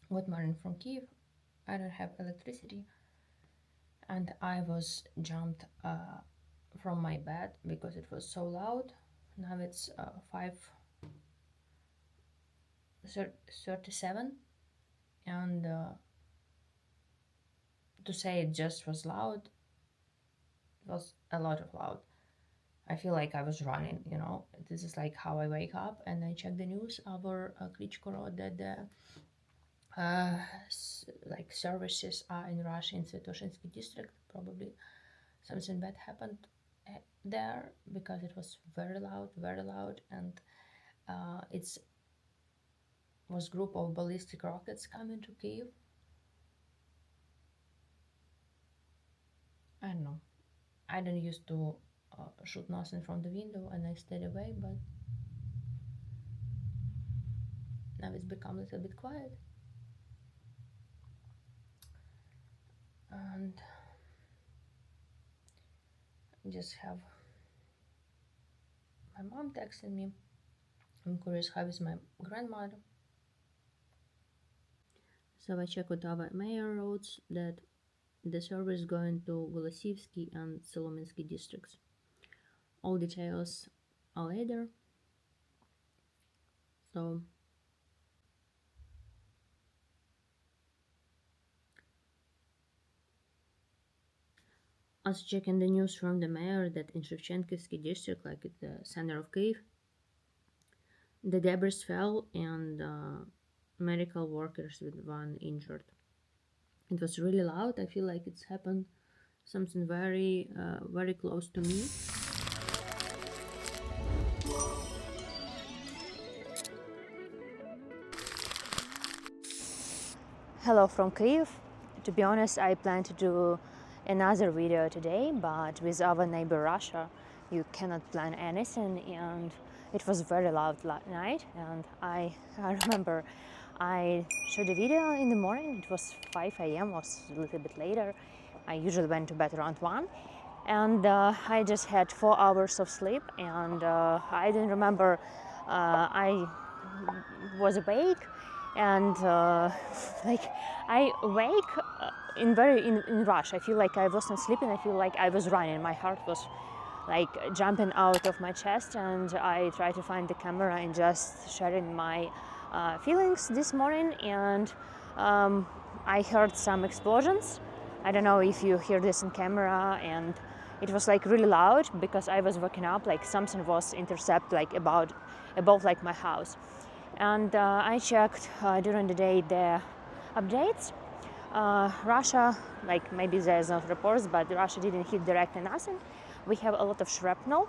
Good morning from Kyiv. I don't have electricity, and I was jumped from my bed because it was so loud. Now it's 5:37, and to say it just was loud, it was a lot of loud. I feel like I was running, This is like how I wake up and I check the news. Our Klitschko wrote that the services are in Russia in Sviatoshynskyi district. Probably something bad happened there because it was very loud, and it was group of ballistic rockets coming to Kyiv. I don't know. I don't used to shoot nothing from the window, and I stayed away, but now it's become a little bit quiet. And I just have my mom texting me. I'm curious how is my grandmother. So I checked with our mayor roads that the service is going to Holosiivskyi and Solominsky districts. All details are later. So I was checking the news from the mayor that in Shevchenkivskyi district, like at the center of Kyiv, the debris fell and medical workers with one injured. It was really loud. I feel like it's happened something very, very close to me. Hello from Kyiv. To be honest, I plan to do another video today, but with our neighbor Russia, you cannot plan anything, and it was very loud last night. And I remember I shot a video in the morning. It was 5 a.m. was a little bit later. I usually went to bed around 1, and I just had 4 hours of sleep, and I didn't remember I was awake, and I wake in rush. I feel like I wasn't sleeping. I feel like I was running. My heart was like jumping out of my chest, and I tried to find the camera and just sharing my feelings this morning. And I heard some explosions. I don't know if you hear this in camera, and it was like really loud because I was waking up, like something was intercept like above like my house. And I checked during the day the updates. Russia, like maybe there's no reports, but Russia didn't hit directly nothing. We have a lot of shrapnel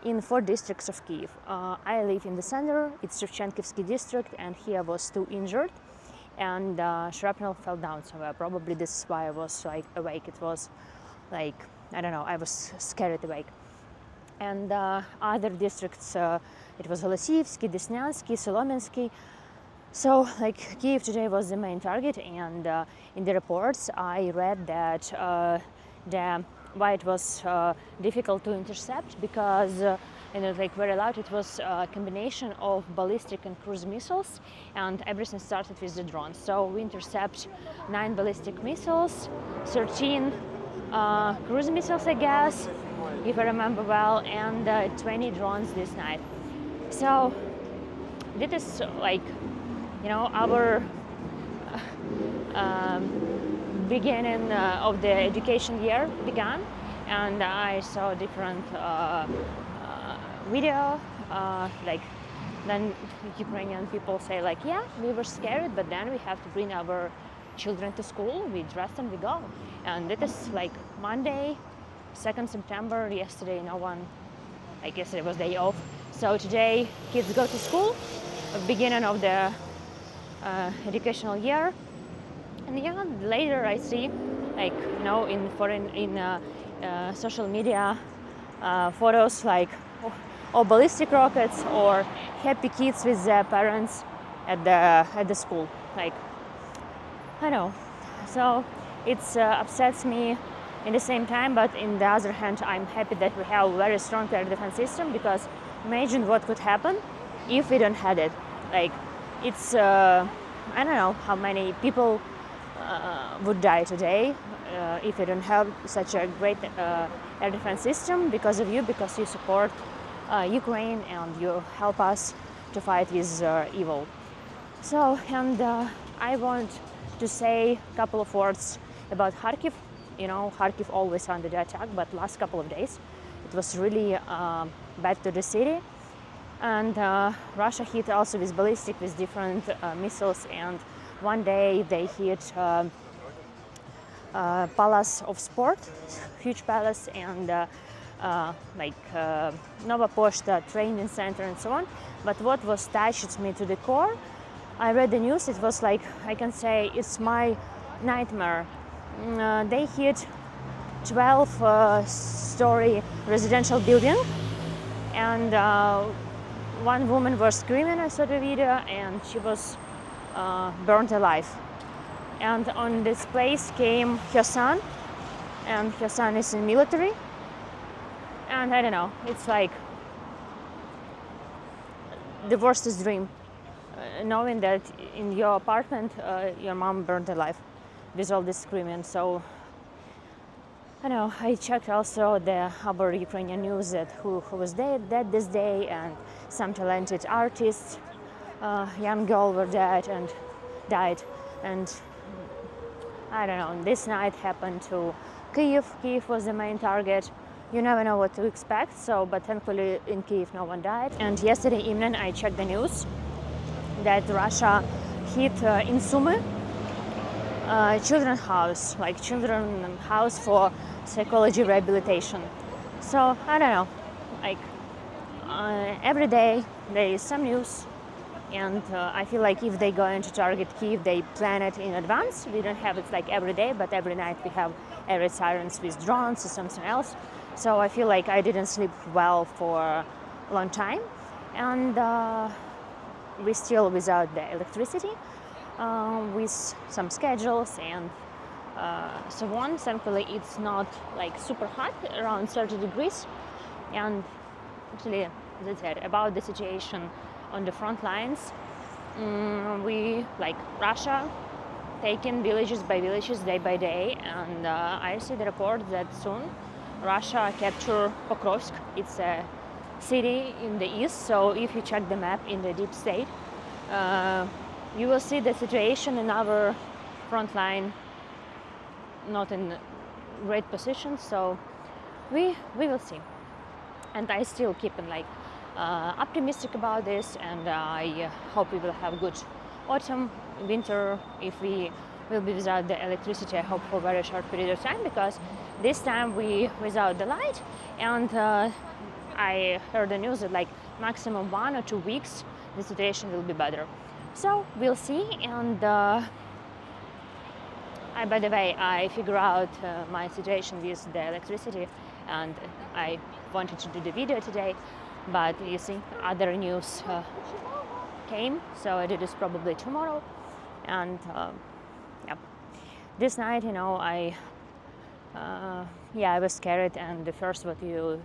in 4 districts of Kyiv. I live in the center, it's Shevchenkivskyi district, and here was 2 injured, and shrapnel fell down somewhere. Probably this is why I was like awake. It was like, I don't know, I was scared awake. And other districts, it was Holosiivskyi, Dniprovskyi, Solominsky. So like Kyiv today was the main target, and in the reports I read that why it was difficult to intercept because like very loud. It was a combination of ballistic and cruise missiles, and everything started with the drones. So we intercept 9 ballistic missiles, 13 cruise missiles, I guess, if I remember well, and 20 drones this night. So this is like, our beginning of the education year began, and I saw different video, like then Ukrainian people say like, yeah, we were scared, but then we have to bring our children to school, we dress them, we go. And it is like Monday, 2nd September, yesterday no one, I guess it was day off. So today kids go to school, beginning of the educational year. And yeah, later I see, like, in social media photos like or ballistic rockets or happy kids with their parents at the school. Like, I know. So it upsets me in the same time, but in the other hand, I'm happy that we have a very strong air defense system, because imagine what could happen if we don't had it. Like, it's I don't know how many people would die today if you don't have such a great air defense system because of you, because you support Ukraine and you help us to fight with evil. So, and I want to say a couple of words about Kharkiv. You know, Kharkiv always under the attack, but last couple of days it was really bad to the city. And Russia hit also with ballistic, with different missiles, and one day they hit Palace of Sport, huge palace, and Nova Poshta training center and so on. But what was touched me to the core, I read the news, it was like, I can say it's my nightmare. They hit 12-story residential building, and one woman was screaming. I saw the video, and she was burned alive. And on this place came her son, and her son is in military. And I don't know, it's like the worstest dream, knowing that in your apartment your mom burned alive with all this screaming. So I know, I checked also our Ukrainian news that who was dead this day, and some talented artists, young girl were dead and died. And I don't know, this night happened to Kyiv. Kyiv was the main target. You never know what to expect, so, but thankfully in Kyiv no one died. And yesterday evening I checked the news that Russia hit in Sumy, children's house, like children's house for psychology rehabilitation. So I don't know, like every day there is some news, and I feel like if they go into target Kyiv, they plan it in advance. We don't have it like every day, but every night we have air sirens with drones or something else. So I feel like I didn't sleep well for a long time, and we're still without the electricity, with some schedules and so on. Thankfully it's not like super hot, around 30 degrees. And actually, that's it about the situation on the front lines. We, like Russia, taking villages by villages, day by day, and I see the report that soon Russia capture Pokrovsk. It's a city in the east, so if you check the map in the deep state, you will see the situation in our front line not in great position, so we will see. And I still keep optimistic about this, and I hope we will have good autumn, winter. If we will be without the electricity, I hope for a very short period of time, because this time we without the light, and I heard the news that like maximum 1 or 2 weeks the situation will be better. So we'll see. And by the way, I figure out my situation with the electricity, and I wanted to do the video today, but you see other news came, so I do this probably tomorrow. And yeah, this night, you know, I was scared. And the first what you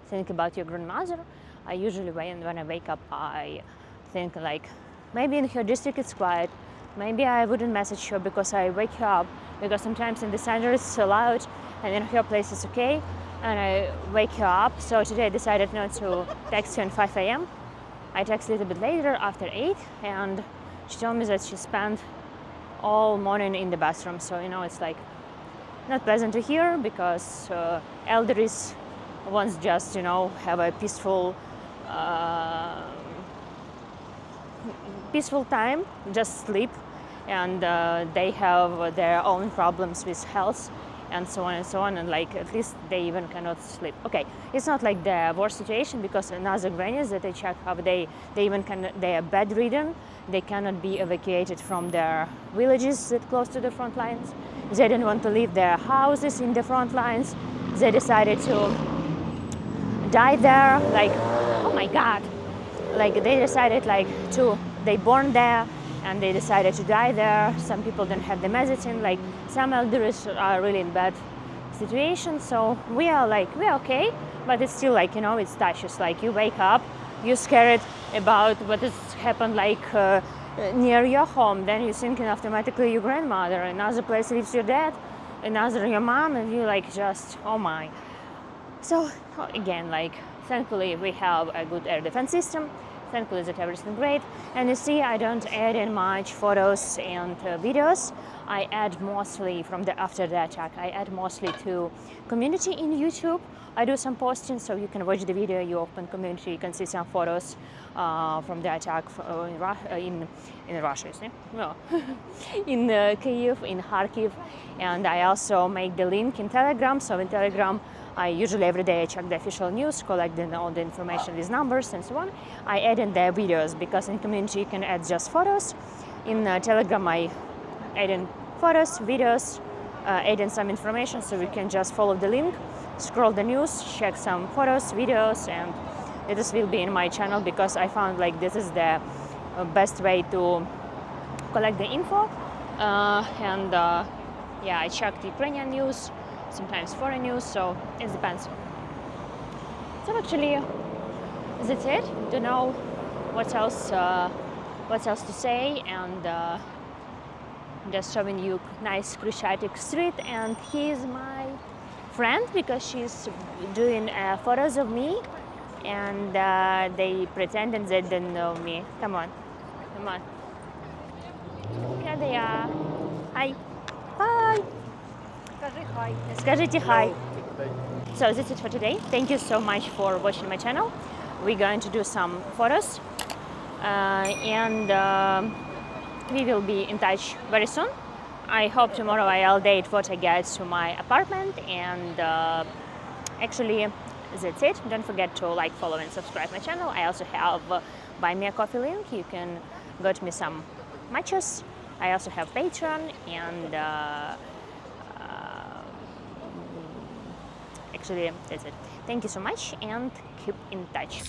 think about your grandmother, I usually when I wake up I think like maybe in her district it's quiet, maybe I wouldn't message her because I wake her up, because sometimes in the center it's so loud, and in her place it's okay, and I wake her up. So today I decided not to text her at 5 a.m. I text a little bit later, after 8, and she told me that she spent all morning in the bathroom. So, you know, it's like not pleasant to hear, because elderlies wants just, you know, have a peaceful time, just sleep, and they have their own problems with health and so on and so on, and like at least they even cannot sleep. Okay, it's not like the worst situation, because another grannies that I check how they even they are bedridden, they cannot be evacuated from their villages that close to the front lines. They didn't want to leave their houses in the front lines. They decided to die there, like, oh my god, like they decided like they born there and they decided to die there. Some people don't have the medicine, like some elders are really in bad situation. So we're okay, but it's still like, you know, it's touches, like you wake up, you're scared about what has happened like near your home, then you're thinking automatically your grandmother. Another place lives your dad, another your mom, and you like just, oh my. So again, like, thankfully we have a good air defense system. Thankfully that everything great. And you see, I don't add in much photos and videos. I add mostly from after the attack. I add mostly to community in YouTube. I do some posting, so you can watch the video. You open community, you can see some photos from the attack in Russia, isn't it? No, in Kyiv, in Kharkiv, and I also make the link in Telegram. So in Telegram, I usually every day I check the official news, collect all the information with numbers and so on. I add in the videos because in community you can add just photos. In Telegram I add in photos, videos, add in some information, so you can just follow the link, scroll the news, check some photos, videos, and this will be in my channel because I found like this is the best way to collect the info. Yeah, I checked Ukrainian news, sometimes foreign news, so it depends. So actually, that's it. Don't know what else to say, and just showing you nice Krishchatik street. And he's my friend because she's doing photos of me, and they pretended they didn't know me. Come on, come on. Here they are. Hi. Hi. Скажите hi. So that's it for today. Thank you so much for watching my channel. We're going to do some photos and we will be in touch very soon. I hope tomorrow I'll date what I get to my apartment, and actually that's it. Don't forget to like, follow and subscribe my channel. I also have buy me a coffee link. You can get me some matches. I also have Patreon, and actually that's it. Thank you so much and keep in touch.